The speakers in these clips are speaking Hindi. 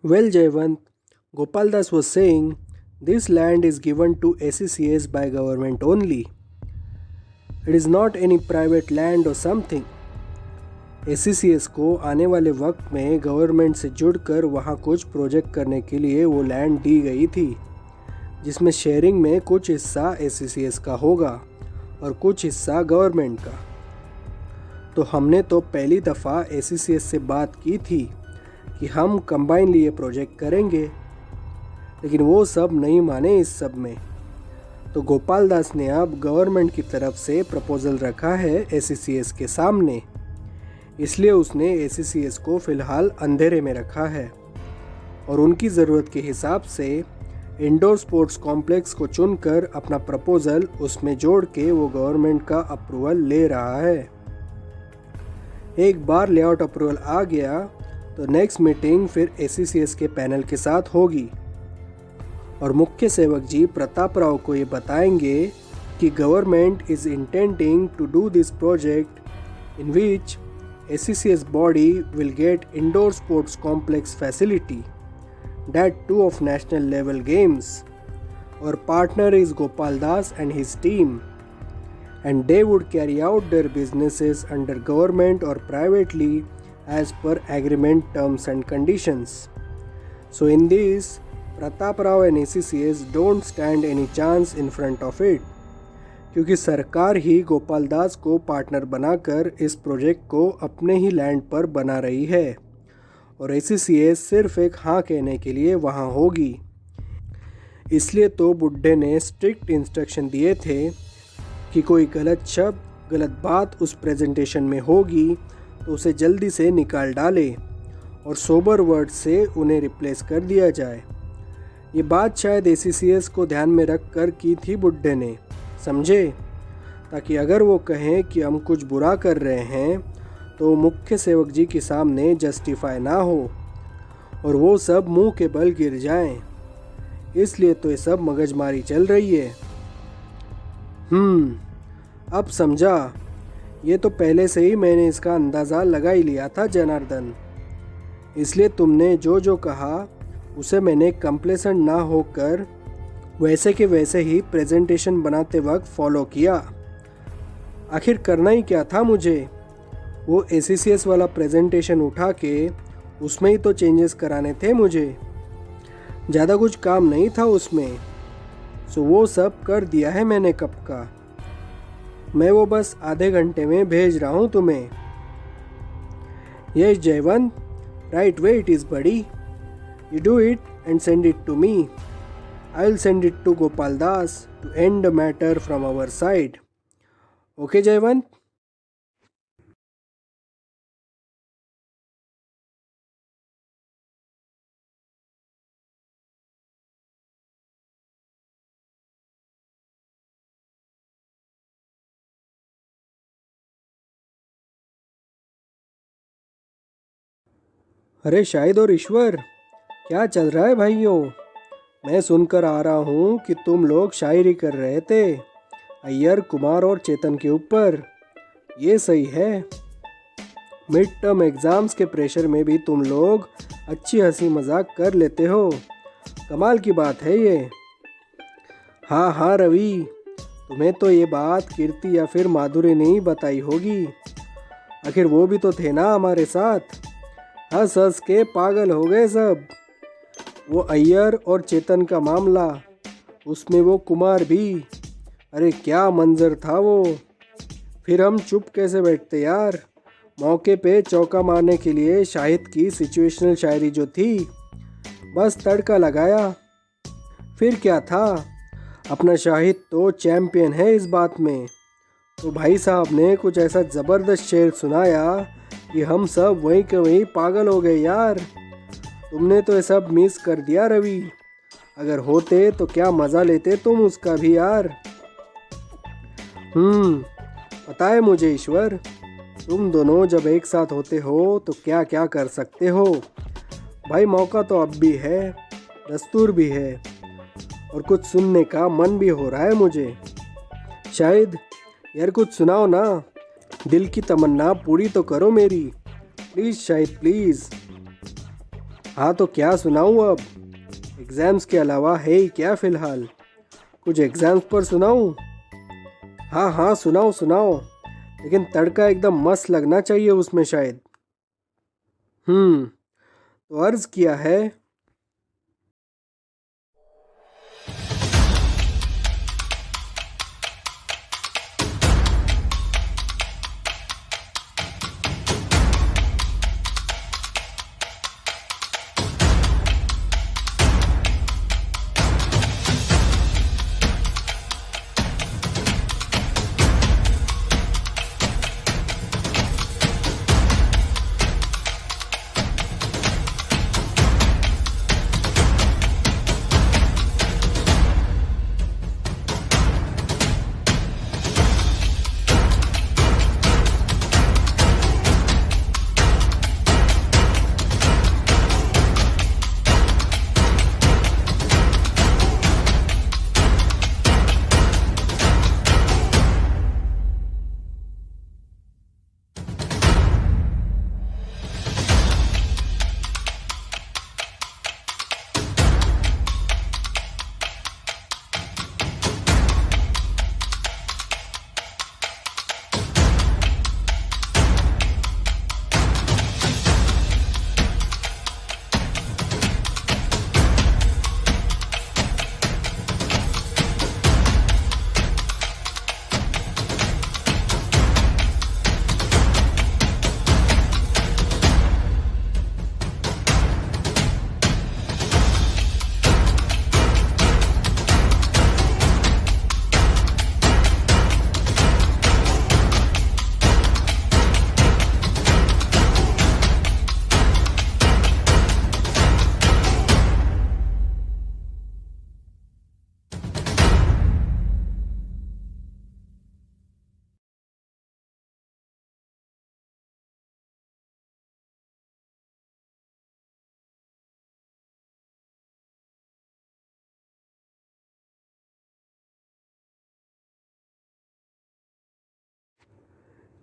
Well, Jayant, Gopal Das was saying this land is given to ACCS by government only. It is not any private land or something. ACCS को आने वाले वक्त में गवर्नमेंट से जुड़कर वहाँ कुछ प्रोजेक्ट करने के लिए वो लैंड दी गई थी, जिसमें शेयरिंग में कुछ हिस्सा ACCS का होगा और कुछ हिस्सा गवर्नमेंट का। तो हमने तो पहली दफ़ा ACCS से बात की थी कि हम कंबाइनली ये प्रोजेक्ट करेंगे, लेकिन वो सब नहीं माने इस सब में। तो गोपाल दास ने अब गवर्नमेंट की तरफ से प्रपोज़ल रखा है ACCS के सामने, इसलिए उसने ACCS को फ़िलहाल अंधेरे में रखा है और उनकी ज़रूरत के हिसाब से इंडोर स्पोर्ट्स कॉम्प्लेक्स को चुनकर अपना प्रपोज़ल उसमें जोड़ के वो गवर्नमेंट का अप्रूवल ले रहा है। एक बार लेआउट अप्रूवल आ गया तो नेक्स्ट मीटिंग फिर ACCS के पैनल के साथ होगी और मुख्य सेवक जी प्रताप राव को ये बताएंगे कि government is intending to do this project in which ACCS body will get indoor sports complex facility, that too of national level games. Our partner is Gopal Das and his team, and they would carry out their businesses under government or privately as per agreement terms and conditions. So in this, Pratap Rao and ACCS don't stand any chance in front of it, क्योंकि सरकार ही गोपाल दास को पार्टनर बनाकर इस प्रोजेक्ट को अपने ही लैंड पर बना रही है और ACCS सिर्फ एक हाँ कहने के लिए वहाँ होगी। इसलिए तो बुड्ढे ने स्ट्रिक्ट इंस्ट्रक्शन दिए थे कि कोई गलत शब्द, गलत बात उस प्रेजेंटेशन में होगी तो उसे जल्दी से निकाल डाले और सोबर वर्ड से उन्हें रिप्लेस कर दिया जाए। ये बात शायद ACCS को ध्यान में रख कर की थी बुड्ढे ने, समझे, ताकि अगर वो कहें कि हम कुछ बुरा कर रहे हैं तो मुख्य सेवक जी के सामने जस्टिफाई ना हो और वो सब मुंह के बल गिर जाएं। इसलिए तो ये सब मगजमारी चल रही है। अब समझा। ये तो पहले से ही मैंने इसका अंदाज़ा लगा ही लिया था जनार्दन। इसलिए तुमने जो जो कहा उसे मैंने कंप्लेसेंट ना होकर वैसे के वैसे ही प्रेजेंटेशन बनाते वक्त फॉलो किया। आखिर करना ही क्या था मुझे, वो ACCS वाला प्रेजेंटेशन उठा के उसमें ही तो चेंजेस कराने थे मुझे, ज़्यादा कुछ काम नहीं था उसमें। सो वो सब कर दिया है मैंने कब का। मैं वो बस आधे घंटे में भेज रहा हूँ तुम्हें। Yes Jaywant, right way it is buddy, you do it and send it to me. I will send it to Gopal Das to end the matter from our side. Okay, Jayvant? अरे शाहिद और ईश्वर, क्या चल रहा है भाइयों? मैं सुनकर आ रहा हूँ कि तुम लोग शायरी कर रहे थे अय्यर, कुमार और चेतन के ऊपर। ये सही है। मिड टर्म एग्ज़ाम्स के प्रेशर में भी तुम लोग अच्छी हंसी मजाक कर लेते हो। कमाल की बात है ये। हाँ हाँ रवि, तुम्हें तो ये बात कीर्ति या फिर माधुरी ने ही बताई होगी। आखिर वो भी तो थे ना हमारे साथ। हंस हंस के पागल हो गए सब। वो अय्यर और चेतन का मामला, उसमें वो कुमार भी। अरे क्या मंजर था वो। फिर हम चुप कैसे बैठते यार। मौके पे चौका मारने के लिए शाहिद की सिचुएशनल शायरी जो थी, बस तड़का लगाया। फिर क्या था, अपना शाहिद तो चैम्पियन है इस बात में। तो भाई साहब ने कुछ ऐसा ज़बरदस्त शेर सुनाया कि हम सब वहीं के वहीं पागल हो गए यार। तुमने तो ये सब मिस कर दिया रवि। अगर होते तो क्या मज़ा लेते तुम उसका भी यार। पता है मुझे ईश्वर, तुम दोनों जब एक साथ होते हो तो क्या क्या कर सकते हो। भाई मौका तो अब भी है, दस्तूर भी है और कुछ सुनने का मन भी हो रहा है मुझे। शायद यार कुछ सुनाओ ना, दिल की तमन्ना पूरी तो करो मेरी। Please Shahid please. हाँ तो क्या सुनाऊँ अब? एग्ज़ाम्स के अलावा है ही क्या फ़िलहाल? कुछ एग्ज़ाम्स पर सुनाऊँ? हाँ हाँ सुनाओ सुनाओ, लेकिन तड़का एकदम मस्त लगना चाहिए उसमें शायद। तो अर्ज़ किया है।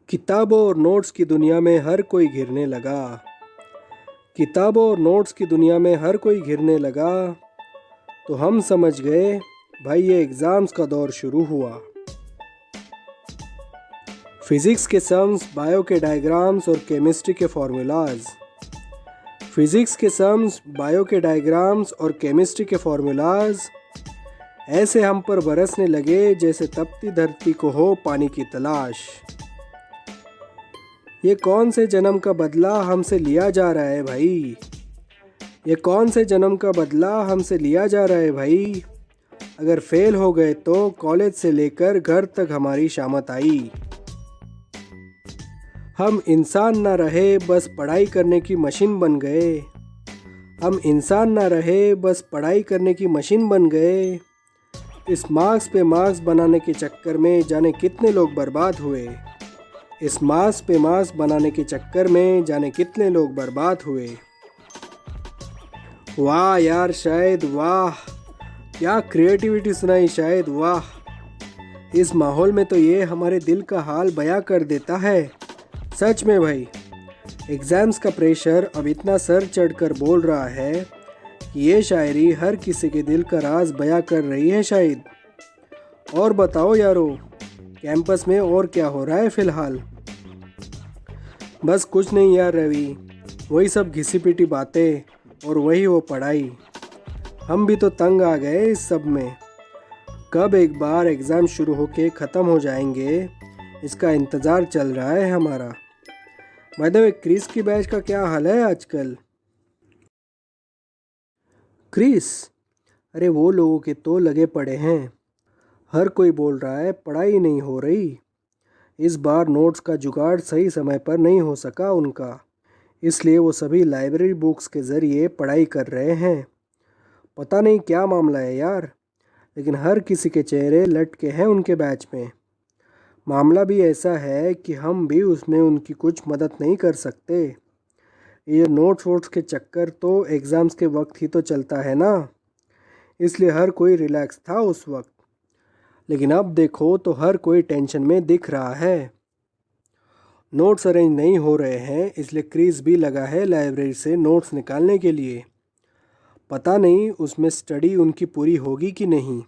किताबों और नोट्स की दुनिया में हर कोई घिरने लगा। किताबों और नोट्स की दुनिया में हर कोई घिरने लगा। तो हम समझ गए भाई ये एग्ज़ाम्स का दौर शुरू हुआ। फिज़िक्स के सम्स, बायो के डायग्राम्स और केमिस्ट्री के फार्मूलाज। फिज़िक्स के सम्स, बायो के डायग्राम्स और केमिस्ट्री के फार्मूलाज ऐसे हम पर बरसने लगे जैसे तपती धरती को हो पानी की तलाश। ये कौन से जन्म का बदला हमसे लिया जा रहा है भाई? ये कौन से जन्म का बदला हमसे लिया जा रहा है भाई? अगर फेल हो गए तो कॉलेज से लेकर घर तक हमारी शामत आई। हम इंसान ना रहे बस पढ़ाई करने की मशीन बन गए। हम इंसान ना रहे बस पढ़ाई करने की मशीन बन गए। इस मार्क्स पे मार्क्स बनाने के चक्कर में जाने कितने लोग बर्बाद हुए। इस मार्क्स पे मार्क्स बनाने के चक्कर में जाने कितने लोग बर्बाद हुए। वाह यार शाहिद वाह, क्या क्रिएटिविटी सुनाई शाहिद वाह। इस माहौल में तो ये हमारे दिल का हाल बयां कर देता है। सच में भाई, एग्ज़ाम्स का प्रेशर अब इतना सर चढ़कर बोल रहा है कि ये शायरी हर किसी के दिल का राज बयां कर रही है शायद। और बताओ यारो, कैंपस में और क्या हो रहा है फ़िलहाल? बस कुछ नहीं यार रवि, वही सब घिसी पिटी बातें और वही वो पढ़ाई। हम भी तो तंग आ गए इस सब में। कब एक बार एग्ज़ाम शुरू होके ख़त्म हो जाएंगे, इसका इंतज़ार चल रहा है हमारा। बाय द वे, क्रिस की बैच का क्या हाल है आजकल? क्रिस? अरे वो लोगों के तो लगे पड़े हैं। हर कोई बोल रहा है पढ़ाई नहीं हो रही। इस बार नोट्स का जुगाड़ सही समय पर नहीं हो सका उनका, इसलिए वो सभी लाइब्रेरी बुक्स के ज़रिए पढ़ाई कर रहे हैं। पता नहीं क्या मामला है यार, लेकिन हर किसी के चेहरे लटके हैं उनके बैच में। मामला भी ऐसा है कि हम भी उसमें उनकी कुछ मदद नहीं कर सकते। ये नोट्स वोट्स के चक्कर तो एग्ज़ाम्स के वक्त ही तो चलता है ना, इसलिए हर कोई रिलैक्स था उस वक्त। लेकिन अब देखो तो हर कोई टेंशन में दिख रहा है। नोट्स अरेंज नहीं हो रहे हैं, इसलिए क्रिस भी लगा है लाइब्रेरी से नोट्स निकालने के लिए। पता नहीं उसमें स्टडी उनकी पूरी होगी कि नहीं।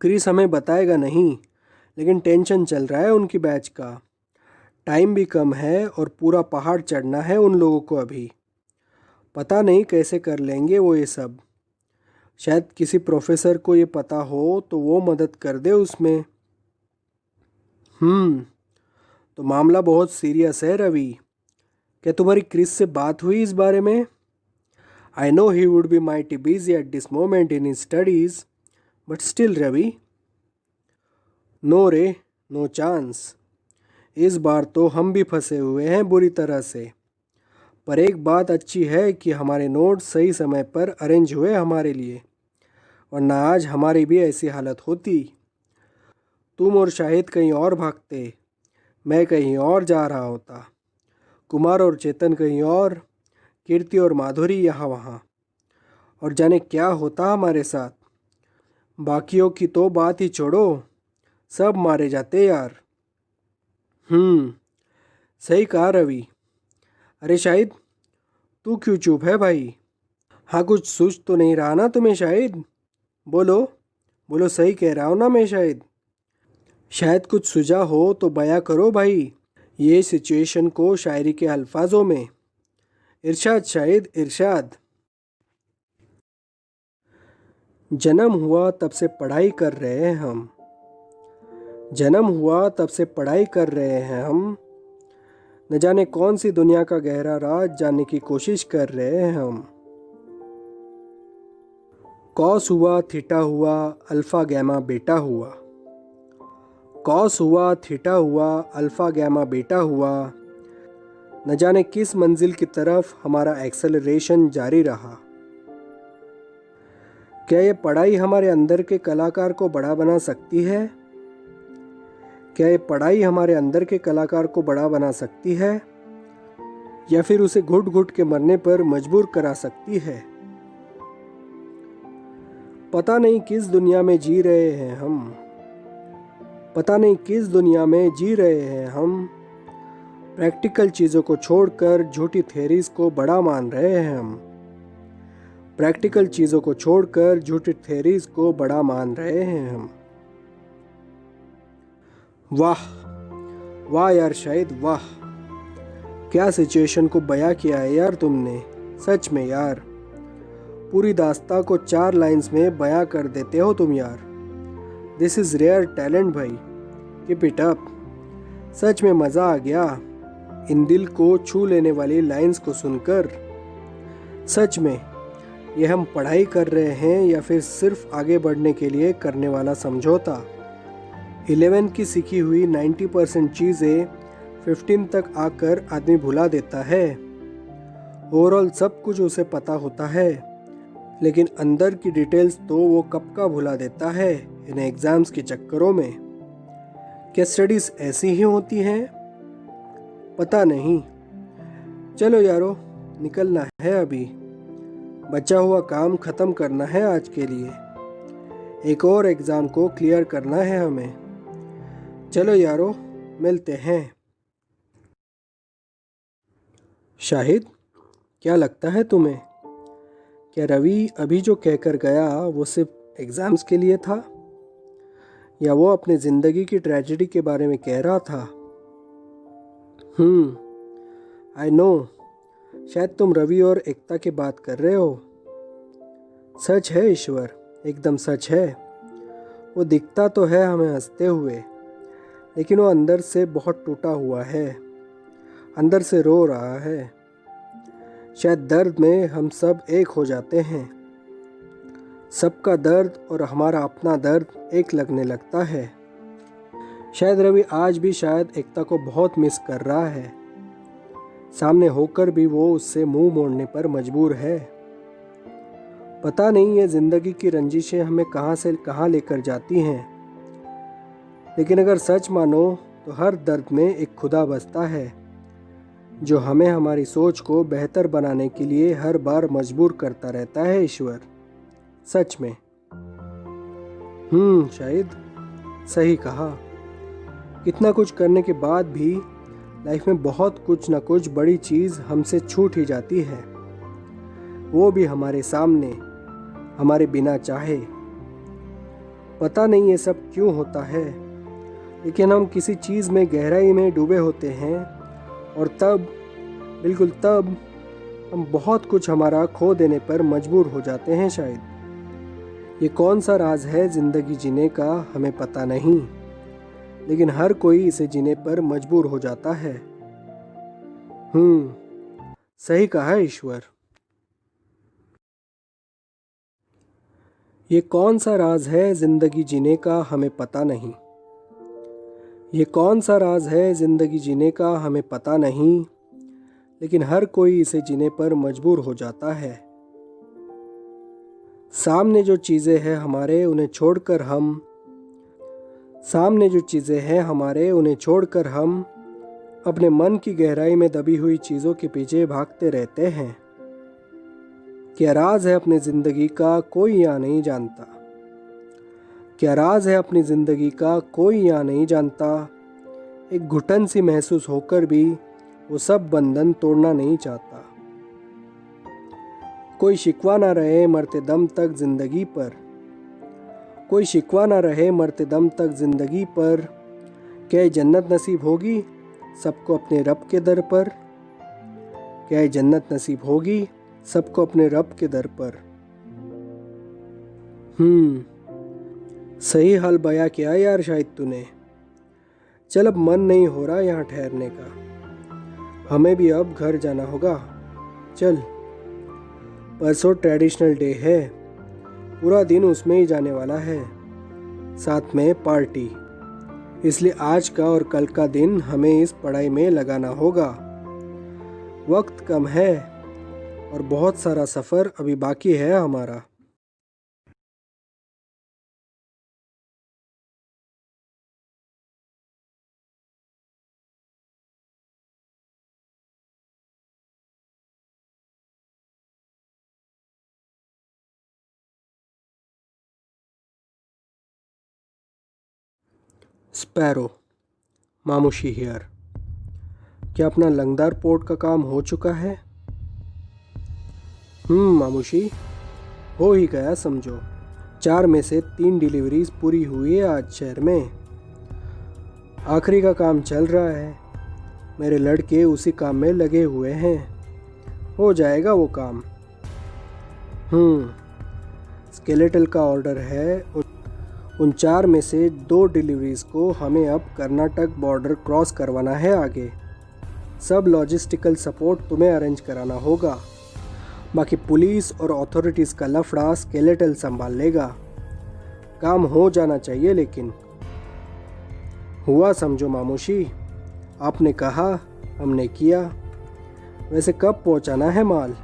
क्रिस हमें बताएगा नहीं, लेकिन टेंशन चल रहा है उनकी बैच का। टाइम भी कम है और पूरा पहाड़ चढ़ना है उन लोगों को अभी। पता नहीं कैसे कर लेंगे वो ये सब। शायद किसी प्रोफेसर को ये पता हो तो वो मदद कर दे उसमें। तो मामला बहुत सीरियस है रवि। क्या तुम्हारी क्रिस से बात हुई इस बारे में? I know he would be mighty busy at this moment in his studies, but still Ravi. No रे, नो चांस। इस बार तो हम भी फंसे हुए हैं बुरी तरह से। पर एक बात अच्छी है कि हमारे नोट्स सही समय पर अरेंज हुए हमारे लिए, वरना आज हमारी भी ऐसी हालत होती। तुम और शाहिद कहीं और भागते, मैं कहीं और जा रहा होता, कुमार और चेतन कहीं और, कीर्ति और माधुरी यहाँ वहाँ, और जाने क्या होता हमारे साथ। बाकियों की तो बात ही छोड़ो, सब मारे जाते यार। सही कहा रवि। अरे शाहिद, तू क्यों चुप है भाई? हाँ, कुछ सूझ तो नहीं रहा ना तुम्हें शाहिद? बोलो बोलो, सही कह रहा हूँ ना मैं शायद? शायद कुछ सुझा हो तो बयां करो भाई, ये सिचुएशन को शायरी के अल्फाजों में। इरशाद शाहिद, इरशाद। जन्म हुआ तब से पढ़ाई कर रहे हैं हम। जन्म हुआ तब से पढ़ाई कर रहे हैं हम। न जाने कौन सी दुनिया का गहरा राज जानने की कोशिश कर रहे हैं हम। कॉस हुआ, थीटा हुआ, अल्फ़ा गैमा बेटा हुआ। कॉस हुआ, थीटा हुआ, अल्फ़ा गैमा बेटा हुआ। न जाने किस मंजिल की तरफ हमारा एक्सेलरेशन जारी रहा। क्या ये पढ़ाई हमारे अंदर के कलाकार को बड़ा बना सकती है? क्या ये पढ़ाई हमारे अंदर के कलाकार को बड़ा बना सकती है, या फिर उसे घुट घुट के मरने पर मजबूर करा सकती है? पता नहीं किस दुनिया में जी रहे हैं हम। पता नहीं किस दुनिया में जी रहे हैं हम। प्रैक्टिकल चीज़ों को छोड़कर झूठी थ्योरीज को बड़ा मान रहे हैं हम। प्रैक्टिकल चीज़ों को छोड़कर झूठी थ्योरीज को बड़ा मान रहे हैं हम। वाह वाह यार शाहिद, वाह। क्या सिचुएशन को बयां किया है यार तुमने, सच में यार। पूरी दास्तां को 4 लाइंस में बयां कर देते हो तुम यार। दिस इज़ रेयर टैलेंट भाई, कीप इट अप। सच में मज़ा आ गया इन दिल को छू लेने वाली लाइंस को सुनकर। सच में ये हम पढ़ाई कर रहे हैं या फिर सिर्फ आगे बढ़ने के लिए करने वाला समझौता। 11 की सीखी हुई 90% चीज़ें 15 तक आकर आदमी भुला देता है। ओवरऑल सब कुछ उसे पता होता है, लेकिन अंदर की डिटेल्स तो वो कब का भुला देता है इन एग्ज़ाम्स के चक्करों में। क्या स्टडीज़ ऐसी ही होती हैं? पता नहीं। चलो यारो, निकलना है अभी। बचा हुआ काम ख़त्म करना है आज के लिए। एक और एग्ज़ाम को क्लियर करना है हमें। चलो यारो, मिलते हैं। शाहिद, क्या लगता है तुम्हें? क्या रवि अभी जो कहकर गया वो सिर्फ एग्ज़ाम्स के लिए था, या वो अपने ज़िंदगी की ट्रेजेडी के बारे में कह रहा था? आई नो, शायद तुम रवि और एकता की बात कर रहे हो। सच है ईश्वर, एकदम सच है। वो दिखता तो है हमें हंसते हुए, लेकिन वो अंदर से बहुत टूटा हुआ है, अंदर से रो रहा है। शायद दर्द में हम सब एक हो जाते हैं। सबका दर्द और हमारा अपना दर्द एक लगने लगता है। शायद रवि आज भी शायद एकता को बहुत मिस कर रहा है। सामने होकर भी वो उससे मुंह मोड़ने पर मजबूर है। पता नहीं ये ज़िंदगी की रंजिशें हमें कहाँ से कहाँ लेकर जाती हैं। लेकिन अगर सच मानो तो हर दर्द में एक खुदा बसता है, जो हमें हमारी सोच को बेहतर बनाने के लिए हर बार मजबूर करता रहता है। ईश्वर, सच में। शायद सही कहा। कितना कुछ करने के बाद भी लाइफ में बहुत कुछ ना कुछ बड़ी चीज़ हमसे छूट ही जाती है, वो भी हमारे सामने, हमारे बिना चाहे। पता नहीं ये सब क्यों होता है, लेकिन हम किसी चीज़ में गहराई में डूबे होते हैं और तब, बिल्कुल तब, हम बहुत कुछ हमारा खो देने पर मजबूर हो जाते हैं शायद। ये कौन सा राज है ज़िंदगी जीने का हमें पता नहीं, लेकिन हर कोई इसे जीने पर मजबूर हो जाता है। सही कहा ईश्वर। ये कौन सा राज है ज़िंदगी जीने का हमें पता नहीं। ये कौन सा राज है ज़िंदगी जीने का हमें पता नहीं, लेकिन हर कोई इसे जीने पर मजबूर हो जाता है। सामने जो चीज़ें हैं हमारे, उन्हें छोड़कर हम अपने मन की गहराई में दबी हुई चीज़ों के पीछे भागते रहते हैं। क्या राज है अपनी ज़िंदगी का, कोई यहाँ नहीं जानता। क्या राज है अपनी ज़िंदगी का, कोई यहाँ नहीं जानता। एक घुटन सी महसूस होकर भी वो सब बंधन तोड़ना नहीं चाहता। कोई शिकवा ना रहे मरते दम तक ज़िंदगी पर, कोई शिकवा ना रहे मरते दम तक ज़िंदगी पर। क्या जन्नत नसीब होगी सबको अपने रब के दर पर। क्या जन्नत नसीब होगी सबको अपने रब के दर पर। सही हाल बयां किया यार शायद तूने। चल अब मन नहीं हो रहा यहाँ ठहरने का, हमें भी अब घर जाना होगा। चल, परसों ट्रेडिशनल डे है, पूरा दिन उसमें ही जाने वाला है, साथ में पार्टी। इसलिए आज का और कल का दिन हमें इस पढ़ाई में लगाना होगा। वक्त कम है और बहुत सारा सफ़र अभी बाकी है हमारा। स्पैरो, मामूशी हियर। क्या अपना लंगदार पोर्ट का काम हो चुका है? मामूशी, हो ही गया समझो। 4 में से 3 डिलीवरीज पूरी हुई है आज शहर में। आखिरी का काम चल रहा है, मेरे लड़के उसी काम में लगे हुए हैं। हो जाएगा वो काम। स्केलेटल का ऑर्डर है। उन 4 में से 2 डिलीवरीज को हमें अब कर्नाटक बॉर्डर क्रॉस करवाना है आगे। सब लॉजिस्टिकल सपोर्ट तुम्हें अरेंज कराना होगा। बाकी पुलिस और अथॉरिटीज़ का लफड़ा स्केलेटल संभाल लेगा। काम हो जाना चाहिए, लेकिन हुआ समझो मामूशी। आपने कहा, हमने किया। वैसे कब पहुंचाना है माल?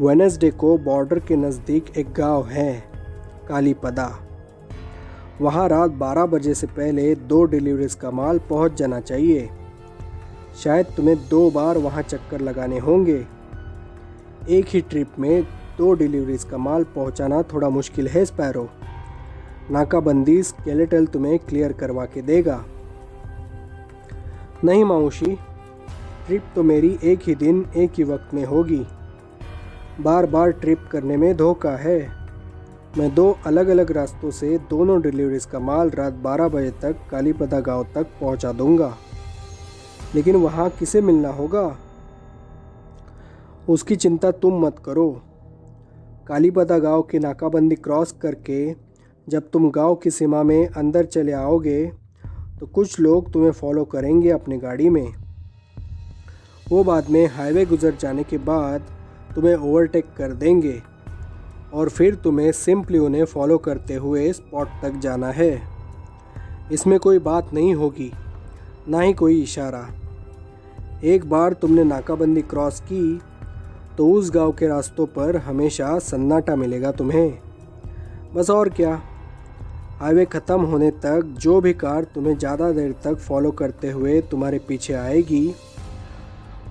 वेडनेसडे को बॉर्डर के नज़दीक एक गांव है, कालीपदा। वहाँ रात 12 बजे से पहले 2 डिलीवरीज का माल पहुँच जाना चाहिए। शायद तुम्हें 2 बार वहाँ चक्कर लगाने होंगे। एक ही ट्रिप में 2 डिलीवरीज का माल पहुँचाना थोड़ा मुश्किल है स्पैरो। नाकाबंदी स्केलेटल तुम्हें क्लियर करवा के देगा। नहीं मामूशी, ट्रिप तो मेरी एक ही दिन एक ही वक्त में होगी। बार बार ट्रिप करने में धोखा है। मैं 2 अलग अलग रास्तों से दोनों डिलीवरीज का माल रात 12 बजे तक कालीपदा गांव तक पहुंचा दूंगा। लेकिन वहां किसे मिलना होगा, उसकी चिंता तुम मत करो। कालीपदा गांव की नाकाबंदी क्रॉस करके जब तुम गांव की सीमा में अंदर चले आओगे तो कुछ लोग तुम्हें फॉलो करेंगे अपनी गाड़ी में। वो बाद में हाईवे गुजर जाने के बाद तुम्हें ओवरटेक कर देंगे और फिर तुम्हें सिंपली उन्हें फॉलो करते हुए स्पॉट तक जाना है। इसमें कोई बात नहीं होगी, ना ही कोई इशारा। एक बार तुमने नाकाबंदी क्रॉस की तो उस गांव के रास्तों पर हमेशा सन्नाटा मिलेगा तुम्हें। बस और क्या, हाईवे ख़त्म होने तक जो भी कार तुम्हें ज़्यादा देर तक फॉलो करते हुए तुम्हारे पीछे आएगी,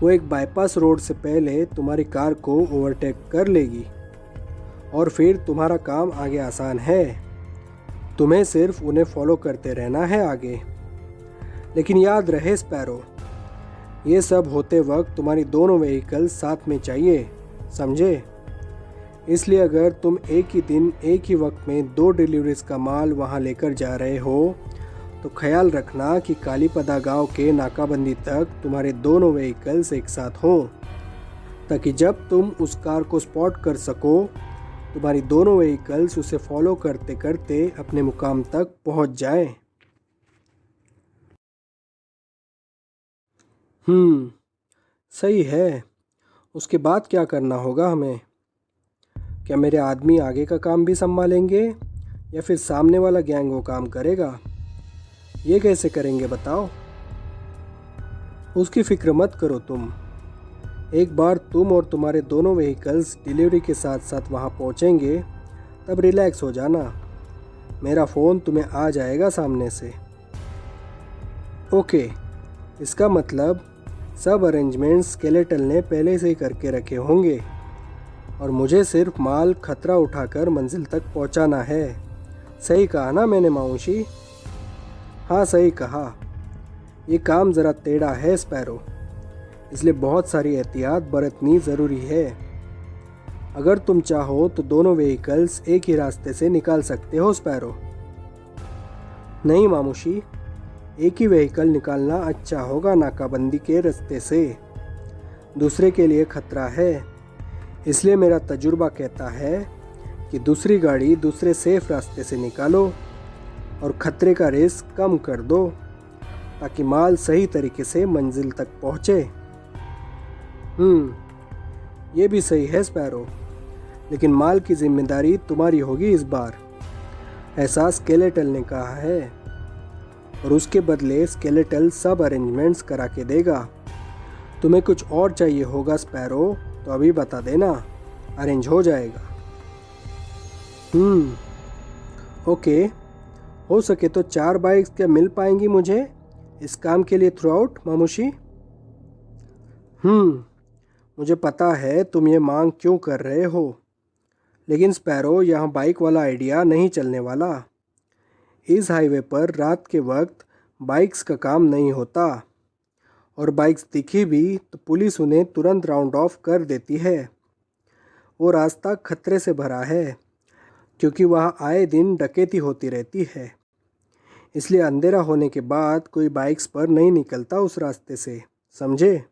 वो एक बाईपास रोड से पहले तुम्हारी कार को ओवरटेक कर लेगी और फिर तुम्हारा काम आगे आसान है। तुम्हें सिर्फ उन्हें फॉलो करते रहना है आगे। लेकिन याद रहे स्पैरो, ये सब होते वक्त तुम्हारी दोनों व्हीकल साथ में चाहिए, समझे? इसलिए अगर तुम एक ही दिन एक ही वक्त में 2 डिलीवरीज का माल वहाँ लेकर जा रहे हो तो ख्याल रखना कि कालीपदा गांव के नाकाबंदी तक तुम्हारे दोनों व्हीकल्स एक साथ हों, ताकि जब तुम उस कार को स्पॉट कर सको तुम्हारी दोनों व्हीकल्स उसे फॉलो करते करते अपने मुकाम तक पहुंच जाएं। सही है। उसके बाद क्या करना होगा हमें? क्या मेरे आदमी आगे का काम भी संभालेंगे या फिर सामने वाला गैंग वो काम करेगा? ये कैसे करेंगे बताओ? उसकी फिक्र मत करो तुम। एक बार तुम और तुम्हारे दोनों व्हीकल्स डिलीवरी के साथ साथ वहाँ पहुँचेंगे तब रिलैक्स हो जाना। मेरा फ़ोन तुम्हें आ जाएगा सामने से। ओके, इसका मतलब सब अरेंजमेंट्स स्केलेटल ने पहले से ही करके रखे होंगे और मुझे सिर्फ माल खतरा उठाकर मंजिल तक पहुंचाना है। सही कहा ना मैंने माऊशी? हाँ सही कहा। ये काम ज़रा टेढ़ा है स्पैरो, इसलिए बहुत सारी एहतियात बरतनी ज़रूरी है। अगर तुम चाहो तो दोनों व्हीकल्स एक ही रास्ते से निकाल सकते हो स्पैरो। नहीं मामूशी, एक ही व्हीकल निकालना अच्छा होगा नाकाबंदी के रास्ते से। दूसरे के लिए खतरा है, इसलिए मेरा तजुर्बा कहता है कि दूसरी गाड़ी दूसरे सेफ रास्ते से निकालो और ख़तरे का रिस्क कम कर दो ताकि माल सही तरीके से मंजिल तक पहुँचे। ये भी सही है स्पैरो, लेकिन माल की जिम्मेदारी तुम्हारी होगी इस बार, ऐसा स्केलेटल ने कहा है, और उसके बदले स्केलेटल सब अरेंजमेंट्स करा के देगा। तुम्हें कुछ और चाहिए होगा स्पैरो तो अभी बता देना, अरेंज हो जाएगा। ओके, हो सके तो 4 बाइक्स क्या मिल पाएंगी मुझे इस काम के लिए थ्रू आउट मामूशी? मुझे पता है तुम ये मांग क्यों कर रहे हो, लेकिन स्पैरो यहाँ बाइक वाला आइडिया नहीं चलने वाला। इस हाईवे पर रात के वक्त बाइक्स का काम नहीं होता, और बाइक्स दिखी भी तो पुलिस उन्हें तुरंत राउंड ऑफ कर देती है। वो रास्ता खतरे से भरा है क्योंकि वहाँ आए दिन डकैती होती रहती है, इसलिए अंधेरा होने के बाद कोई बाइक्स पर नहीं निकलता उस रास्ते से, समझे?